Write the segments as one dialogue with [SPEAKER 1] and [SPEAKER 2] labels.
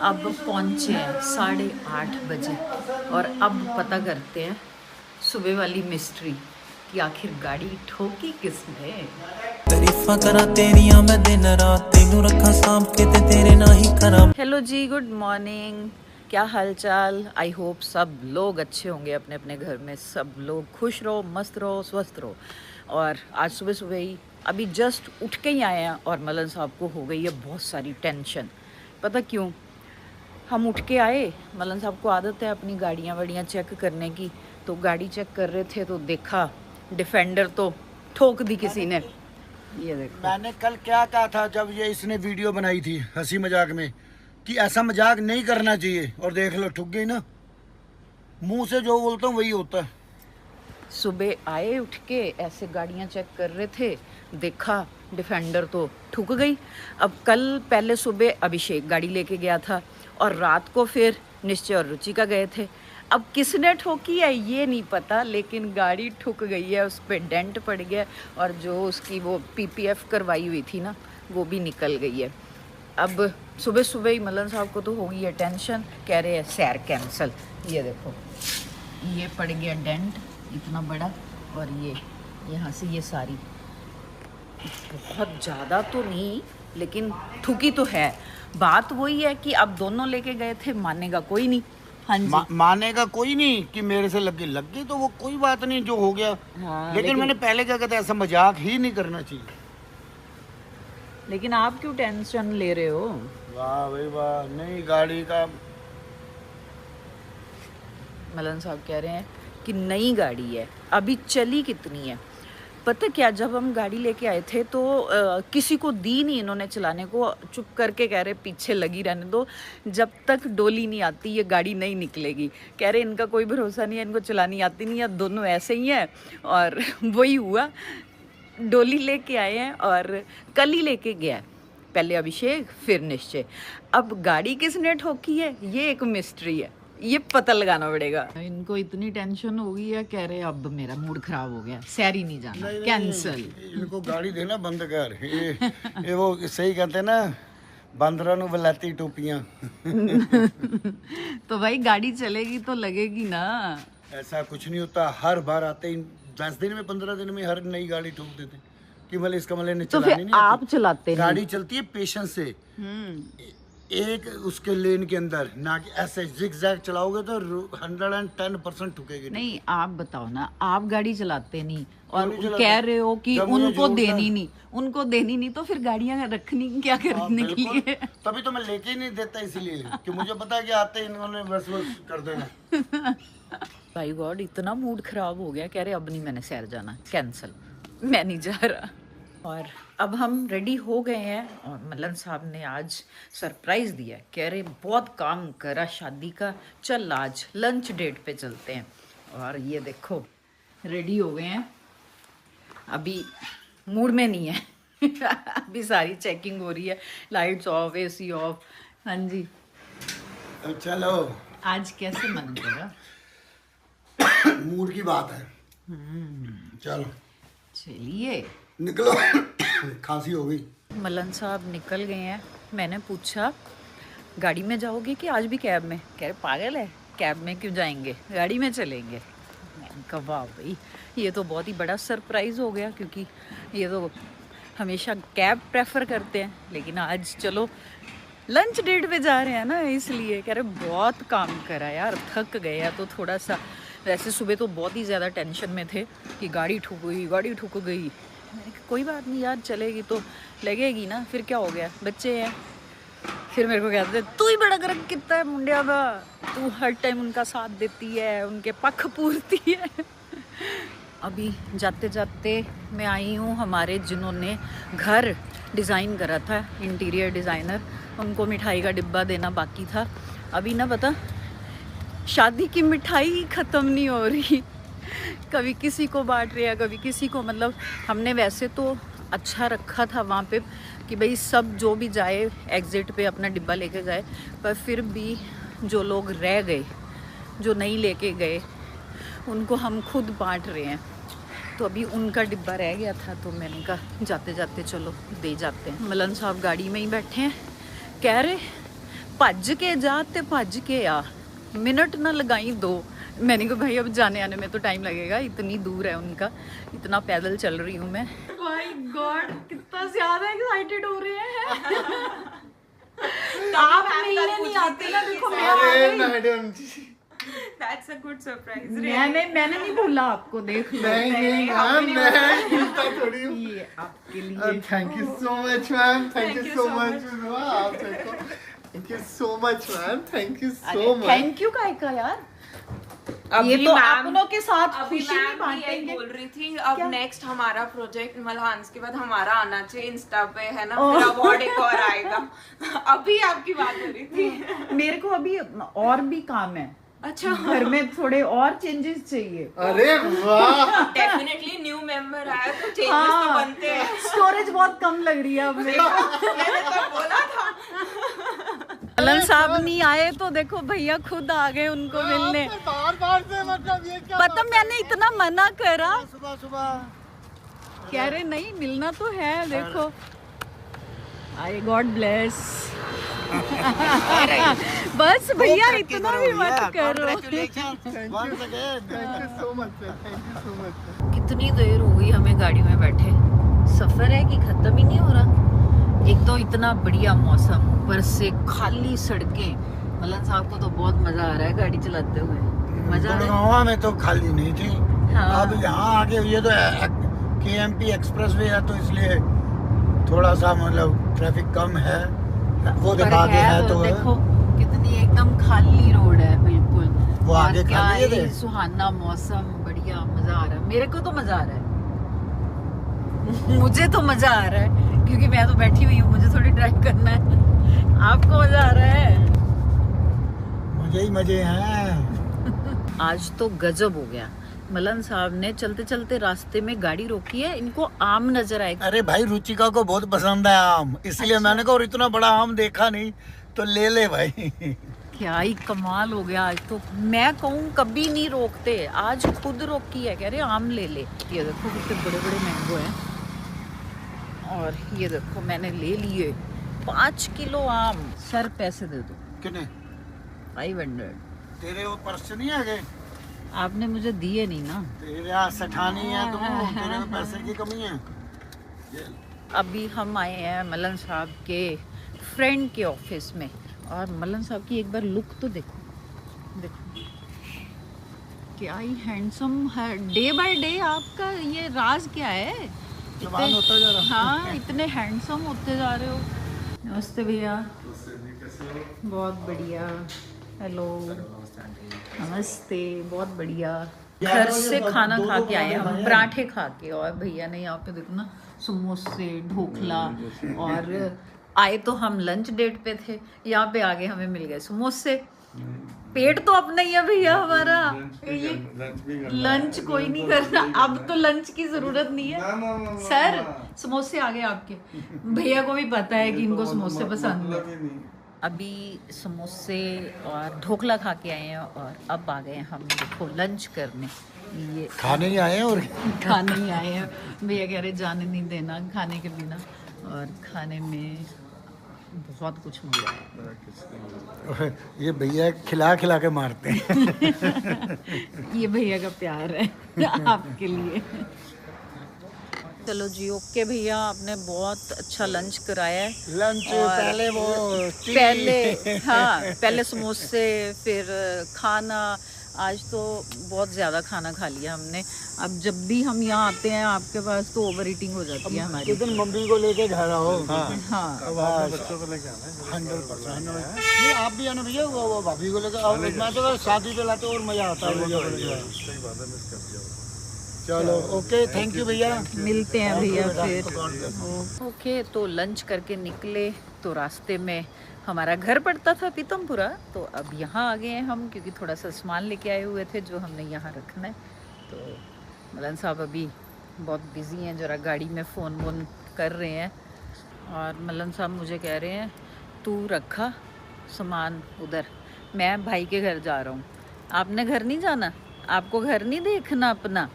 [SPEAKER 1] अब पहुंचे हैं 8:30 बजे और अब पता करते हैं सुबह वाली मिस्ट्री कि आखिर गाड़ी ठोकी किसने।
[SPEAKER 2] तारीफां करा तेरियां मैं दिन रात तेनू रखा सांभ के ते तेरे ना ही करा।
[SPEAKER 1] हेलो जी, गुड मॉर्निंग, क्या हाल चाल। आई होप सब लोग अच्छे होंगे, अपने अपने घर में सब लोग खुश रहो, मस्त रहो, स्वस्थ रहो। और आज सुबह सुबह ही अभी जस्ट उठ के ही आए हैं और मलन साहब को हो गई है बहुत सारी टेंशन। पता क्यों? हम उठ के आए, मलन साहब को आदत है अपनी गाड़ियाँ वाड़ियाँ चेक करने की, तो गाड़ी चेक कर रहे थे तो देखा डिफेंडर तो ठोक दी किसी ने। ये देखो,
[SPEAKER 3] मैंने कल क्या कहा था जब ये इसने वीडियो बनाई थी हंसी मजाक में कि ऐसा मजाक नहीं करना चाहिए, और देख लो ठुक गई ना। मुंह से जो बोलता हूँ वही होता है।
[SPEAKER 1] सुबह आए उठ के ऐसे गाड़ियाँ चेक कर रहे थे, देखा डिफेंडर तो ठुक गई। अब कल पहले सुबह अभिषेक गाड़ी लेके गया था और रात को फिर निश्चय और रुचिका गए थे। अब किसने ठोकी है ये नहीं पता, लेकिन गाड़ी ठुक गई है, उस पर डेंट पड़ गया और जो उसकी वो पीपीएफ करवाई हुई थी ना वो भी निकल गई है। अब सुबह सुबह ही मलन साहब को तो हो गई है टेंशन, कह रहे हैं सैर कैंसिल। ये देखो, ये पड़ गया डेंट इतना बड़ा, और ये यहाँ से ये सारी, बहुत ज़्यादा तो नहीं लेकिन ठुकी तो है। बात वही है कि अब दोनों लेके गए थे, मानेगा कोई नहीं। हाँ जी,
[SPEAKER 3] मानेगा कोई नहीं कि मेरे से लग गई तो वो कोई बात नहीं जो हो गया।
[SPEAKER 1] हाँ,
[SPEAKER 3] लेकिन मैंने पहले क्या कहता, ऐसा मजाक ही नहीं करना चाहिए।
[SPEAKER 1] लेकिन आप क्यों टेंशन ले रहे हो?
[SPEAKER 3] वाह भाई वाह, नई गाड़ी का।
[SPEAKER 1] मलन साहब कह रहे हैं कि नई गाड़ी है, अभी चली कितनी है पता क्या? जब हम गाड़ी लेके आए थे तो किसी को दी नहीं इन्होंने चलाने को, चुप करके कह रहे पीछे लगी रहने दो, जब तक डोली नहीं आती ये गाड़ी नहीं निकलेगी। कह रहे इनका कोई भरोसा नहीं है, इनको चलानी आती नहीं है, दोनों ऐसे ही हैं। और वही हुआ, डोली लेके आए हैं और कल ही लेके गया है, पहले अभिषेक फिर निश्चय। अब गाड़ी किसने ठोकी है ये एक मिस्ट्री है, ये पता लगाना पड़ेगा। इनको इतनी टेंशन हो गई है, कह रहे अब मेरा मूड खराब हो गया, सैर ही नहीं जाना, कैंसिल।
[SPEAKER 3] इनको गाड़ी देना बंद कर। ये वो सही कहते हैं ना, बंदरों ਨੂੰ बलाती टोपियां।
[SPEAKER 1] तो भाई गाड़ी चलेगी तो लगेगी ना।
[SPEAKER 3] ऐसा कुछ नहीं होता, हर बार आते ही 10 दिन में 15 दिन में हर नई गाड़ी ठोक देते कि मतलब इसका मतलब ने
[SPEAKER 1] तो
[SPEAKER 3] चलानी
[SPEAKER 1] फिर
[SPEAKER 3] नहीं
[SPEAKER 1] आप
[SPEAKER 3] आती।
[SPEAKER 1] चलाते
[SPEAKER 3] गाड़ी चलती है पेशेंस से, एक उसके लेन के अंदर, ना कि ऐसे जिगजैग चलाओगे तो 110% ठुकेगी।
[SPEAKER 1] नहीं, आप बताओ ना, आप गाड़ी चलाते नहीं और
[SPEAKER 3] नहीं चलाते।
[SPEAKER 1] कह रहे हो कि
[SPEAKER 3] जब मुझे
[SPEAKER 1] उनको
[SPEAKER 3] जोर
[SPEAKER 1] देनी
[SPEAKER 3] था।
[SPEAKER 1] नहीं, उनको देनी नहीं, तो फिर गाड़ियां रखनी क्या करने के
[SPEAKER 3] बिल्कुल।
[SPEAKER 1] लिए?
[SPEAKER 3] तभी तो मैं लेके ही नहीं देता, इसीलिए कि मुझे पता है कि आते ही इन्होंने बस कर देना।
[SPEAKER 1] भाई गॉड, इतना मूड खराब हो गया, कह रहे अब नहीं मैंने सैर जाना, कैंसिल, मैं नहीं जा रहा। और अब हम रेडी हो गए हैं और मलन साहब ने आज सरप्राइज दिया, कह रहे बहुत काम करा शादी का, चल आज लंच डेट पे चलते हैं। और ये देखो रेडी हो गए हैं, अभी मूड में नहीं है। अभी सारी चेकिंग हो रही है, लाइट्स ऑफ, एसी ऑफ। हाँ जी,
[SPEAKER 3] तो चलो,
[SPEAKER 1] आज कैसे मन करा?
[SPEAKER 3] मूड की बात है। चलो
[SPEAKER 1] चलिए,
[SPEAKER 3] निकलो। खांसी हो गई।
[SPEAKER 1] मलन साहब निकल गए हैं। मैंने पूछा गाड़ी में जाओगे कि आज भी कैब में? कह रहे पागल है, कैब में क्यों जाएंगे, गाड़ी में चलेंगे। मैंने कहा वाह भाई, ये तो बहुत ही बड़ा सरप्राइज़ हो गया, क्योंकि ये तो हमेशा कैब प्रेफर करते हैं, लेकिन आज चलो लंच डेट पे जा रहे हैं ना, इसलिए। कह रहे बहुत काम करा यार, थक गया। तो थोड़ा सा, वैसे सुबह तो बहुत ही ज़्यादा टेंशन में थे कि गाड़ी ठुक गई, गाड़ी ठुक गई। मैंने कहा कोई बात नहीं यार, चलेगी तो लगेगी ना, फिर क्या हो गया, बच्चे हैं। फिर मेरे को कहते तू ही बड़ा गरक कितना है मुंडिया का, तू हर टाइम उनका साथ देती है, उनके पक्ष पूरती है। अभी जाते जाते मैं आई हूँ हमारे, जिन्होंने घर डिज़ाइन करा था, इंटीरियर डिज़ाइनर, उनको मिठाई का डिब्बा देना बाकी था। अभी ना पता, शादी की मिठाई ख़त्म नहीं हो रही, कभी किसी को बांट रहे हैं, कभी किसी को। मतलब हमने वैसे तो अच्छा रखा था वहाँ पे कि भाई सब जो भी जाए एग्ज़िट पे अपना डिब्बा लेके जाए, पर फिर भी जो लोग रह गए, जो नहीं लेके गए, उनको हम खुद बांट रहे हैं। तो अभी उनका डिब्बा रह गया था, तो मैंने कहा जाते जाते चलो दे जाते हैं। मलन साहब गाड़ी में ही बैठे हैं, कह रहे भज के जा ते भज के आ, मिनट ना लगाई 2। मैंने कहा भाई अब जाने आने में तो टाइम लगेगा, इतनी दूर है उनका, इतना पैदल चल रही हूँ मैं। माय गॉड कितना ज्यादा एक्साइटेड हो रहे हैं। आप मिलने नहीं आते ना, देखो मैं आ गई।
[SPEAKER 4] Madam ji
[SPEAKER 5] That's a good surprise.
[SPEAKER 1] मैंने नहीं भूला आपको, देख लो।
[SPEAKER 4] नहीं मैम, मैं भूलता थोड़ी हूँ।
[SPEAKER 1] ये आपके लिए।
[SPEAKER 4] Thank you so much ma'am, thank you so much. आप देखो, thank you so much ma'am, thank you so much.
[SPEAKER 1] Thank you का यार,
[SPEAKER 5] अभी
[SPEAKER 1] ये तो
[SPEAKER 5] मैम-
[SPEAKER 1] अपनों के साथ
[SPEAKER 5] अभी
[SPEAKER 1] खुशी नहीं
[SPEAKER 5] मैम भी यही
[SPEAKER 1] बांटेंगे।
[SPEAKER 5] बोल रही थी, अब
[SPEAKER 1] क्या?
[SPEAKER 5] नेक्स्ट हमारा प्रोजेक्ट मलहान्स के बाद हमारा आना चाहिए इंस्टा पे, है ना, फिर अवार्ड एक और आएगा। अभी आपकी बात हो रही थी।
[SPEAKER 1] मेरे को अभी और भी काम है,
[SPEAKER 5] अच्छा,
[SPEAKER 1] घर में थोड़े और चेंजेस चाहिए।
[SPEAKER 4] अरे वाह,
[SPEAKER 5] डेफिनेटली न्यू मेंबर आया तो चेंजेस तो बनते हैं।
[SPEAKER 1] स्टोरेज बहुत कम लग रही है अब मेरे को।
[SPEAKER 5] मैंने तो बोला था।
[SPEAKER 1] मलन साहब नहीं आए तो देखो भैया खुद आ गए उनको मिलने।
[SPEAKER 4] बार से मतलब ये क्या
[SPEAKER 1] पता मैंने इतना मना करा,
[SPEAKER 3] सुबह सुबह
[SPEAKER 1] कह रहे नहीं मिलना तो है, देखो। आई गॉड ब्लेस। बस भैया इतना भी मत करो।
[SPEAKER 4] Thank you so much sir, thank you so much.
[SPEAKER 1] कितनी देर हो गई हमें गाड़ी में बैठे, सफर है कि खत्म ही नहीं हो रहा। एक तो इतना बढ़िया मौसम, ऊपर से खाली सड़कें। मलन साहब को तो बहुत मजा आ रहा है गाड़ी चलाते हुए, मजा आ रहा है।
[SPEAKER 3] गुड़गांव में तो खाली नहीं थी।
[SPEAKER 1] हाँ।
[SPEAKER 3] अब यहाँ आके ये तो KMP एक्सप्रेस वे है, तो इसलिए थोड़ा सा मतलब ट्रैफिक कम है। वो
[SPEAKER 1] पर
[SPEAKER 3] देखा आगे है तो
[SPEAKER 1] देखो कितनी एकदम खाली रोड है बिल्कुल।
[SPEAKER 3] वो
[SPEAKER 1] और
[SPEAKER 3] आगे
[SPEAKER 1] क्या
[SPEAKER 3] खाली है
[SPEAKER 1] ही
[SPEAKER 3] देख।
[SPEAKER 1] सुहाना मौसम, बढ़िया मजा आ रहा है। मेरे को तो मजा आ रहा है। मुझे तो मजा आ रहा है क्योंकि मैं तो बैठी हुई हूँ, मुझे थोड़ी ड्राइव करना है। आपको मजा आ रहा है?
[SPEAKER 3] मजे ही मजे हैं।
[SPEAKER 1] आज तो गजब हो गया। मलन साहब ने चलते चलते रास्ते में गाड़ी रोकी है, इनको आम नजर आए।
[SPEAKER 3] अरे भाई रुचिका को बहुत पसंद है आम, इसलिए मैंने कहा और इतना बड़ा आम देखा नहीं तो ले ले भाई।
[SPEAKER 1] क्या ही कमाल हो गया आज तो। मैं कहूँ कभी नहीं रोकते, आज खुद रोकी है, कह रहे आम ले ले। ये देखो कितने बड़े बड़े मैंगो हैं, और ये देखो मैंने ले लिए 5 किलो आम। सर पैसे दे दो।
[SPEAKER 3] कितने?
[SPEAKER 1] 500।
[SPEAKER 3] तेरे वो पर्स नहीं है गए?
[SPEAKER 1] आपने मुझे दिए नहीं ना।
[SPEAKER 3] तेरे यहाँ सठानी है तो तेरे में पैसे की कमी है।
[SPEAKER 1] अभी हम आए हैं मलन साहब के फ्रेंड के ऑफिस में, और मलन साहब की एक बार लुक तो देखो, देखो क्या ही हैंडसम है। डे बाय डे आपका ये राज क्या है?
[SPEAKER 3] जवान होता जा रहा।
[SPEAKER 1] हाँ इतने हैंडसम होते जा रहे हो। नमस्ते भैया। बहुत बढ़िया। हेलो नमस्ते, बहुत बढ़िया। घर से खाना खा के आए हम, पराठे खा के, और भैया ने यहाँ पे देखो ना समोसे ढोकला, और आए तो हम लंच डेट पे थे, यहाँ पे आगे हमें मिल गए समोसे। पेट तो अपना ही है भैया हमारा, ये लंच कोई नहीं करना, अब तो लंच की जरूरत नहीं है। सर समोसे आ गए आपके, भैया को भी पता है कि इनको समोसे पसंद है। अभी समोसे और ढोकला खा के आए हैं, और अब आ गए हम देखो लंच करने। ये
[SPEAKER 3] खाने ही आए हैं और
[SPEAKER 1] खाने ही आए हैं। भैया कह रहे जाने नहीं देना खाने के बिना, और खाने में बहुत कुछ मिल रहा है।
[SPEAKER 3] ये भैया खिला खिला के मारते हैं।
[SPEAKER 1] ये भैया का प्यार है आपके लिए। चलो जी ओके भैया, आपने बहुत अच्छा लंच कराया है।
[SPEAKER 3] लंच
[SPEAKER 1] और
[SPEAKER 3] पहले वो टी।
[SPEAKER 1] पहले समोसे, फिर खाना। आज तो बहुत ज़्यादा खाना खा लिया हमने। अब जब भी हम यहाँ आते हैं आपके पास तो ओवर ईटिंग हो जाती है हमारी।
[SPEAKER 3] किस दिन मम्मी को लेके घर आओ।
[SPEAKER 1] हाँ
[SPEAKER 4] बच्चों को लेके आना
[SPEAKER 3] 100%। नहीं आप भी आना भैया, वो भाभी को लेकर आओ। मैं तो शादी पे लाते और मजा आता है भैया को लेकर।
[SPEAKER 4] सही बात है, मिस कर दिया।
[SPEAKER 3] चलो ओके, थैंक यू भैया।
[SPEAKER 1] मिलते हैं भैया फिर। ओके तो लंच करके निकले तो रास्ते में हमारा घर पड़ता था पीतमपुरा, तो अब यहाँ आ गए हैं हम क्योंकि थोड़ा सा सामान लेके आए हुए थे जो हमने यहाँ रखना है। तो मलन साहब अभी बहुत बिजी हैं, ज़रा गाड़ी में फ़ोन वोन कर रहे हैं, और मलन साहब मुझे कह रहे हैं तू रखा सामान उधर, मैं भाई के घर जा रहा हूँ। आपने घर नहीं जाना? आपको घर नहीं देखना अपना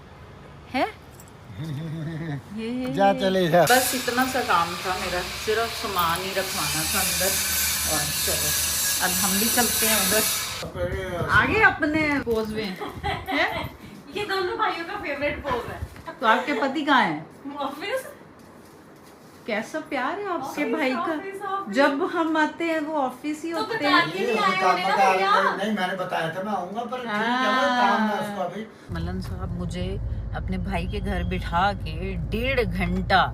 [SPEAKER 1] है?
[SPEAKER 3] जा चले जा।
[SPEAKER 1] बस इतना सा काम था मेरा, सिर्फ सामान ही रखवाना था अंदर। और चलो अब हम भी चलते हैं उधर आगे अपने पोज में है।
[SPEAKER 6] ये दोनों भाइयों का फेवरेट पोज है।
[SPEAKER 1] तो आपके पति कहाँ हैं?
[SPEAKER 6] ऑफिस
[SPEAKER 1] कैसा प्यार है आपके
[SPEAKER 6] ऑफिस,
[SPEAKER 1] भाई का।
[SPEAKER 6] ऑफिस।
[SPEAKER 1] जब हम आते हैं वो ऑफिस ही
[SPEAKER 6] तो
[SPEAKER 1] होते
[SPEAKER 6] बता
[SPEAKER 1] हैं।
[SPEAKER 6] के नहीं आए होंगे ना भैया।
[SPEAKER 3] नहीं मैंने बताया था मैं आऊंगा पर ठीक है ना, काम है उसका अभी।
[SPEAKER 1] मलन साहब मुझे अपने भाई के घर बिठा के 1.5 घंटा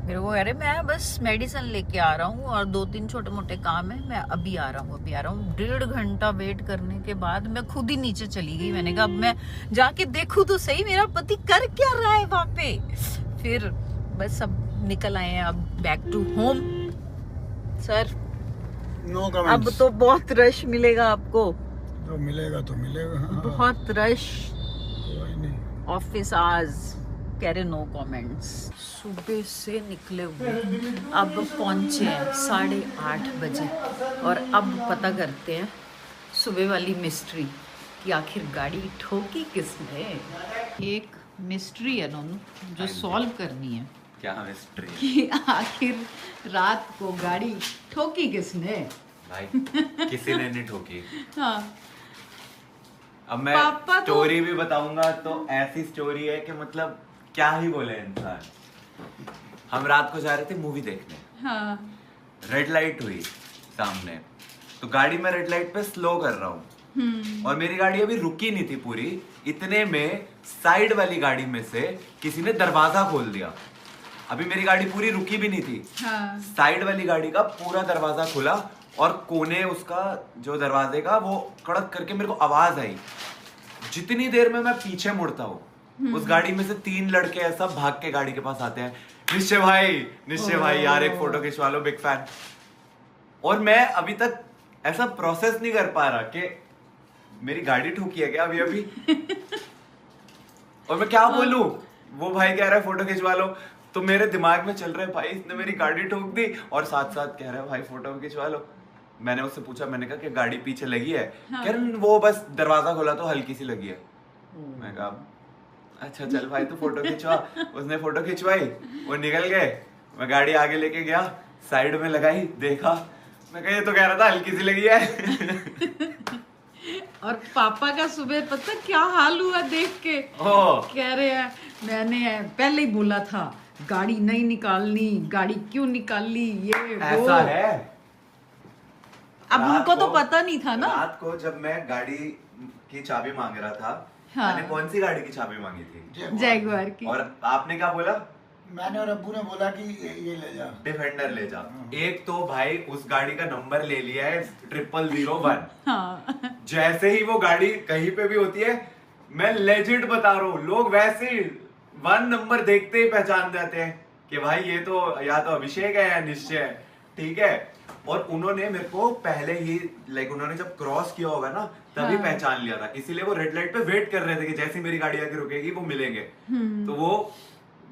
[SPEAKER 1] मेरे को, अरे मैं बस मेडिसिन लेके आ रहा हूँ और 2-3 छोटे मोटे काम है, मैं अभी आ रहा हूँ 1.5 घंटा वेट करने के बाद मैं खुद ही नीचे चली गई। मैंने कहा अब मैं जाके देखूँ तो सही मेरा पति कर क्या रहा है वहाँ पे। फिर बस अब निकल आए हैं, अब back to home. Sir
[SPEAKER 3] no
[SPEAKER 1] अब
[SPEAKER 3] कमेंट्स।
[SPEAKER 1] तो बहुत रश मिलेगा आपको,
[SPEAKER 3] तो मिलेगा तो मिलेगा। हाँ,
[SPEAKER 1] बहुत रश।
[SPEAKER 3] कोई नहीं।
[SPEAKER 1] ऑफिस आज कह रहे नो कमेंट्स। सुबह से निकले हुए अब पहुंचे हैं 8:30 बजे और अब पता करते हैं सुबह वाली मिस्ट्री कि आखिर गाड़ी ठोकी किसने। एक मिस्ट्री है नोनू जो सॉल्व करनी है
[SPEAKER 7] क्या मिस्ट्री
[SPEAKER 1] कि आखिर रात को गाड़ी ठोकी किसने।
[SPEAKER 7] भाई? किसी ने नहीं ठोकी।
[SPEAKER 1] हाँ
[SPEAKER 7] अब मैं
[SPEAKER 1] पापा तो-
[SPEAKER 7] स्टोरी भी बताऊंगा तो ऐसी स्टोरी है कि मतलब क्या ही बोले इंसान। हम रात को जा रहे थे मूवी देखने,
[SPEAKER 1] हाँ
[SPEAKER 7] रेड लाइट हुई सामने, तो गाड़ी में रेड लाइट पे स्लो कर रहा हूँ और मेरी गाड़ी अभी रुकी नहीं थी पूरी, इतने में साइड वाली गाड़ी में से किसी ने दरवाजा खोल दिया। अभी मेरी गाड़ी पूरी रुकी भी नहीं थी,
[SPEAKER 1] हाँ
[SPEAKER 7] साइड वाली गाड़ी का पूरा दरवाजा खुला और कोने उसका जो दरवाजे का वो कड़क करके मेरे को आवाज आई। जितनी देर में मैं पीछे मुड़ता हूँ उस गाड़ी में से 3 लड़के ऐसा भाग के गाड़ी के पास आते हैं, निश्चय भाई यार एक फोटो खिंचवा लो, बिग फैन। और मैं अभी तक ऐसा प्रोसेस नहीं कर पा रहा कि मेरी गाड़ी ठोकी है क्या अभी अभी। और मैं क्या बोलूं, वो भाई कह रहा है फोटो खिंचवा लो, तो मेरे दिमाग में चल रहा है भाई इसने मेरी गाड़ी ठोक दी और साथ साथ कह रहा है भाई फोटो खिंचवा लो। मैंने उससे पूछा, मैंने कहा कि गाड़ी पीछे लगी है? कह रहा वो बस दरवाजा खोला तो हल्की सी लगी है। मैं कहा अच्छा चल भाई तू फोटो खिंचवा। उसने फोटो खिंचवाई, वो निकल गए, मैं गाड़ी आगे लेके गया, साइड में लगाई, देखा, मैं कहा ये तो कह रहा था हल्की सी लगी है।
[SPEAKER 1] और पापा का सुबह पता क्या हाल हुआ देख के।
[SPEAKER 7] ओ
[SPEAKER 1] कह रहे हैं मैंने पहले ही बोला था गाड़ी नहीं निकालनी, गाड़ी क्यों निकाली, ये वो।
[SPEAKER 7] ऐसा है।
[SPEAKER 1] अब
[SPEAKER 7] रात
[SPEAKER 1] उनको तो
[SPEAKER 7] को-
[SPEAKER 1] पता नहीं था ना।
[SPEAKER 7] रात को जब मैं गाड़ी की चाबी मांग रहा था,
[SPEAKER 1] हाँ।
[SPEAKER 7] मैंने कौन सी गाड़ी की चाबी मांगी थी
[SPEAKER 1] जैगुआर की।
[SPEAKER 7] और आपने क्या बोला?
[SPEAKER 3] मैंने और अब्बू ने बोला कि ये ले जा।
[SPEAKER 7] डिफेंडर ले जा। एक तो भाई उस गाड़ी का नंबर ले लिया है 0001।
[SPEAKER 1] हाँ
[SPEAKER 7] जैसे ही वो गाड़ी कहीं पे भी होती है, मैं लेजिट बता रहा हूँ, लोग वैसे ही 1 नंबर देखते ही पहचान जाते हैं कि भाई ये तो या तो अभिषेक है या निश्चय है, ठीक है। और उन्होंने मेरे को पहले ही उन्होंने जब क्रॉस किया होगा ना तभी
[SPEAKER 1] हाँ।
[SPEAKER 7] पहचान लिया था, इसीलिए वो रेड लाइट पे वेट कर रहे थे कि जैसे मेरी गाड़ी आके रुकेगी वो मिलेंगे। तो वो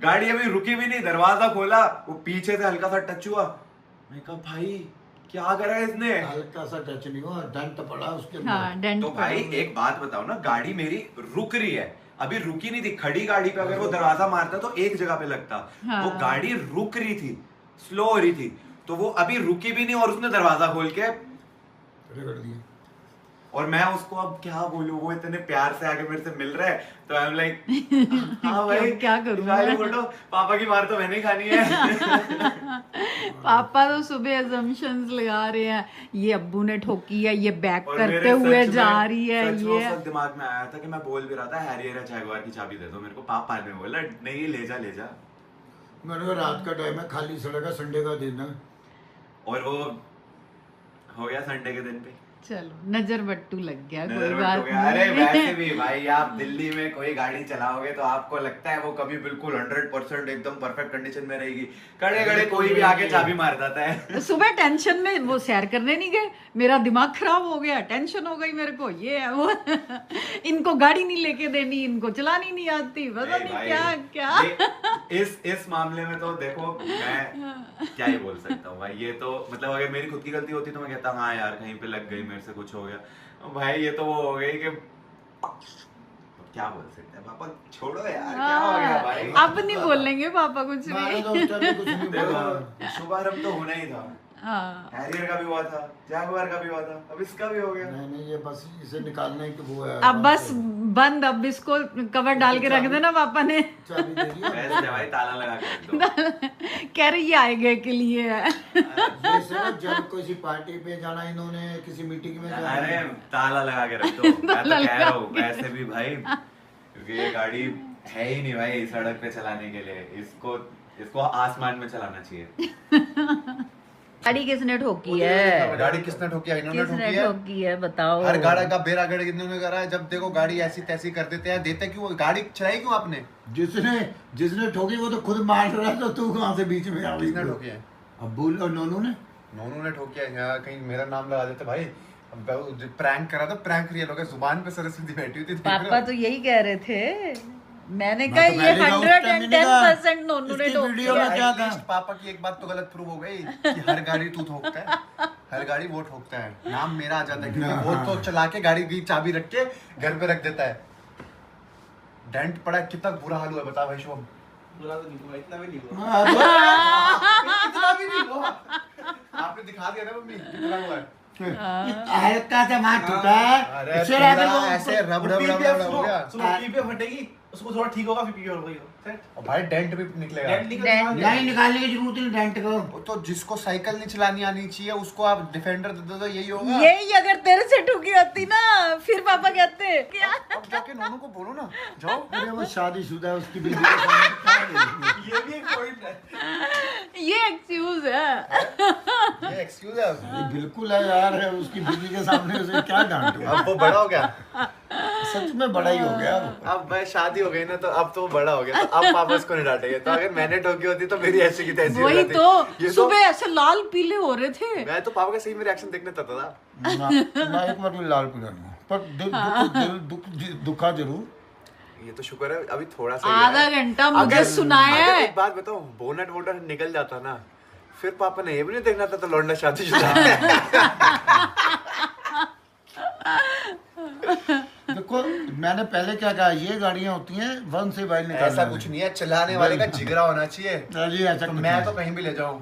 [SPEAKER 7] गाड़ी अभी रुकी भी नहीं, दरवाजा खोला, वो पीछे से हल्का सा टच हुआ, मैं कहा भाई क्या करा है इसने।
[SPEAKER 3] हल्का सा टच नहीं हुआ, दंत पड़ा उसके अंदर।
[SPEAKER 1] हाँ डेंट
[SPEAKER 7] तो भाई एक बात बताओ ना, गाड़ी मेरी रुक रही है, अभी रुकी नहीं थी। खड़ी गाड़ी पे अगर वो दरवाजा मारता तो एक जगह पे लगता,
[SPEAKER 1] हाँ।
[SPEAKER 7] वो गाड़ी रुक रही थी, स्लो हो रही थी, तो वो अभी रुकी भी नहीं और उसने दरवाजा खोल के
[SPEAKER 3] रगड़ दिया।
[SPEAKER 7] और मैं उसको अब क्या बोलूं, वो इतने प्यार से आके मेरे से मिल रहा है तो आई एम लाइक हाँ भाई
[SPEAKER 1] क्या करूं
[SPEAKER 7] निकालो
[SPEAKER 1] मैं?
[SPEAKER 7] फोटो, पापा की मार तो मैंने ही खानी है।
[SPEAKER 1] पापा तो सुबह assumptions लगा रहे हैं, ये अब्बू ने ठोकी है, ये बैक
[SPEAKER 7] और
[SPEAKER 1] करते
[SPEAKER 7] मेरे
[SPEAKER 1] हुए
[SPEAKER 7] सच
[SPEAKER 1] जा
[SPEAKER 7] में-
[SPEAKER 1] रही है
[SPEAKER 7] सच में उस
[SPEAKER 1] ये।
[SPEAKER 7] वक्त दिमाग में आया था कि मैं बोल भी रहा था हैरियर या जैगुआर की चाबी दे दो मेरे को, पापा ने बोला नहीं ले जा ले जा।
[SPEAKER 3] मैंने कहा रात का टाइम है, खाली सड़क है, संडे का दिन है।
[SPEAKER 7] और वो हो गया संडे के दिन पे
[SPEAKER 1] चलो नजर बट्टू लग गया, कोई
[SPEAKER 7] नजर बट
[SPEAKER 1] बात
[SPEAKER 7] हो गया। अरे
[SPEAKER 1] नहीं।
[SPEAKER 7] वैसे भी भाई आप दिल्ली में कोई गाड़ी चलाओगे तो आपको लगता है वो कभी बिल्कुल 100% एकदम परफेक्ट कंडीशन में रहेगी, कड़े कड़े कोई भी आके चाबी मार जाता है।
[SPEAKER 1] सुबह टेंशन में वो सैर करने नहीं गए, मेरा दिमाग खराब हो गया, टेंशन हो गई मेरे को, ये है वो। इनको गाड़ी नहीं लेके देनी, इनको चलानी नहीं आती, पता नहीं
[SPEAKER 7] भाई,
[SPEAKER 1] क्या क्या।
[SPEAKER 7] इस मामले में तो देखो मैं क्या ही बोल सकता हूँ भाई। ये तो मतलब अगर मेरी खुद की गलती होती तो मैं कहता हाँ यार कहीं पे लग गई, मेरे से कुछ हो गया। भाई ये तो वो हो गई कि क्या बोल सकते हैं, पापा छोड़ो यार क्या हो गया भाई।
[SPEAKER 1] अब नहीं बोलेंगे पापा कुछ
[SPEAKER 3] मैंने
[SPEAKER 1] नहीं।
[SPEAKER 3] तो उस टाइम पे कुछ नहीं बोला।
[SPEAKER 7] देखो शुभारंभ तो होना ही था।
[SPEAKER 1] हाँ
[SPEAKER 7] हैरियर का भी हुआ था, जैगुआर का भी हुआ था, अब इसका भी हो गया।
[SPEAKER 3] नहीं ये बस इसे निकालने की वो है।
[SPEAKER 1] अब बस बंद, अब इसको कवर डाल के रख देना पापा ने।
[SPEAKER 3] चाबी दे दिया।
[SPEAKER 7] वैसे भाई ताला लगा के रख दो।
[SPEAKER 1] कह रही ये आएगा के लिए है।
[SPEAKER 3] ये सिर्फ जब किसी पार्टी पे जाना, इन्होंने किसी मीटिंग में जाना।
[SPEAKER 7] अरे ताला लगा के रख दो। मैं तो कह रहा हूँ वैसे भी भाई, क्योंकि ये गाड़ी है ही नहीं भाई सड़क पे चलाने के लिए, इसको आसमान में चलाना चाहिए।
[SPEAKER 1] गाड़ी किसने ठोकी है?
[SPEAKER 4] गाड़ी किसने ठोकी है? इन्होंने
[SPEAKER 1] किसने
[SPEAKER 4] ठोकी है।
[SPEAKER 1] ठोकी है बताओ।
[SPEAKER 4] हर गाड़ी का बेरागड़ इन्होंने करा है। जब देखो गाड़ी ऐसी तैसी कर देते हैं, देते क्यों? गाड़ी चलाई क्यों आपने?
[SPEAKER 3] जिसने ठोकी वो तो खुद मार रहा है, तो तू कहाँ से बीच में आ गई?
[SPEAKER 4] किसने ठोकी है?
[SPEAKER 3] अब्बू और नोनू ने।
[SPEAKER 4] नोनू ने ठोकी है। यहाँ कहीं मेरा नाम लगा देते भाई। प्रैंक करा था, प्रैंक रियल हो गया। जुबान पे सरस्वती बैठी हुई थी।
[SPEAKER 1] पापा तो यही कह रहे थे। मैंने
[SPEAKER 3] मैं
[SPEAKER 1] कहा
[SPEAKER 3] तो
[SPEAKER 1] ये
[SPEAKER 3] पहले कहा, उस टाइम नहीं कहा।
[SPEAKER 1] 110% नोनू ने
[SPEAKER 3] इसकी
[SPEAKER 1] ठोकी
[SPEAKER 3] वीडियो
[SPEAKER 1] है।
[SPEAKER 3] में क्या था?
[SPEAKER 4] At least पापा की एक बात तो गलत प्रूव हो गई कि हर गाड़ी तू ठोकता है, हर गाड़ी वो ठोकता है, नाम मेरा आ जाता है क्योंकि वो तो चला के गाड़ी की चाबी रख के घर पे रख देता है। डेंट पड़ा है, कितना बुरा हाल हुआ है बता भाई शुभम।
[SPEAKER 7] बुरा तो नहीं हुआ, इतना भी नहीं हुआ।
[SPEAKER 4] इतना भी नहीं हुआ। आपने दिखा दिया ना मम्मी कितना हुआ है।
[SPEAKER 3] हल्का सा मार टूटा है।
[SPEAKER 4] अरे
[SPEAKER 3] इससे रहते
[SPEAKER 4] पूरा
[SPEAKER 3] वो-
[SPEAKER 4] ऐसे रब रब रब रब हो गया।
[SPEAKER 7] फटेगी, उसको थोड़ा ठीक होगा, फिर हो गई।
[SPEAKER 4] और भाई डेंट भी निकलेगा।
[SPEAKER 3] नहीं निकालने की जरूरत नहीं डेंट को।
[SPEAKER 4] वो तो जिसको साइकिल नहीं चलानी आनी चाहिए उसको आप डिफेंडर दे दो तो यही होगा।
[SPEAKER 1] यही अगर तेरे से ठुकी होती ना, फिर पापा कहते क्या?
[SPEAKER 4] अब जाके नोनू को बोलो ना, जाओ।
[SPEAKER 3] अरे वो शादीशुदा है, उसकी बीवी के सामने क्या बोलेगी?
[SPEAKER 7] ये भी एक पॉइंट है।
[SPEAKER 1] ये एक्सक्यूज है।
[SPEAKER 4] ये एक्सक्यूज है।
[SPEAKER 3] ये बिल्कुल है यार, है उसकी बीवी के सामने उसे क्या डांटे?
[SPEAKER 4] अब वो बड़ा हो गया।
[SPEAKER 3] सच में बड़ा ही हो गया वो।
[SPEAKER 4] अब भाई शादी हो गई ना, तो अब तो वो बड़ा हो गया, तो अब पापा इसको नहीं डांटेंगे। तो अगर मैंने ठोकी होती तो मेरी ऐसी की तैसी हो
[SPEAKER 1] वही
[SPEAKER 4] जाती।
[SPEAKER 1] तो
[SPEAKER 4] ये
[SPEAKER 1] सुबह ऐसे लाल पीले हो रहे थे।
[SPEAKER 4] मैं तो पापा का सही में रिएक्शन देखने तक था।
[SPEAKER 3] ना एक बार भी लाल पीला नहीं, पर दुखा जरूर।
[SPEAKER 4] ये तो शुक्र है अभी थोड़ा सा ही
[SPEAKER 1] आधा
[SPEAKER 4] है।
[SPEAKER 1] घंटा मुझे
[SPEAKER 4] अगर
[SPEAKER 1] सुनाया है।
[SPEAKER 4] एक बात बताऊं, बोनट वोनट निकल जाता ना, फिर पापा ने ये भी नहीं देखना था तो लौंडा शादीशुदा।
[SPEAKER 3] देखो मैंने पहले क्या कहा, ये गाड़ियां होती हैं वन से बाइल निकालने
[SPEAKER 4] ऐसा कुछ नहीं है, चलाने वाले का जिगरा होना चाहिए।
[SPEAKER 3] जी ऐसा
[SPEAKER 4] तो
[SPEAKER 3] कुछ
[SPEAKER 4] मैं
[SPEAKER 3] नहीं।
[SPEAKER 4] तो कहीं भी ले जाऊं,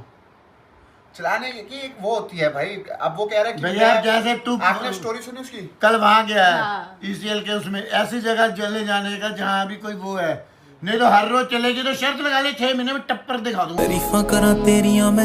[SPEAKER 4] चलाने की एक वो होती है भाई। अब वो कह रहा है कि
[SPEAKER 3] भैया जैसे तू
[SPEAKER 4] आपने स्टोरी सुनी उसकी?
[SPEAKER 3] कल वहां गया है
[SPEAKER 1] हाँ।
[SPEAKER 3] ECL के उसमें, ऐसी जगह चले जाने का जहाँ अभी कोई वो है, नहीं तो हर रोज चलेगी तो शर्त लगा ले 6 महीने में टप्पर दिखा दूंगा।
[SPEAKER 2] तारीफां करा तेरियां मैं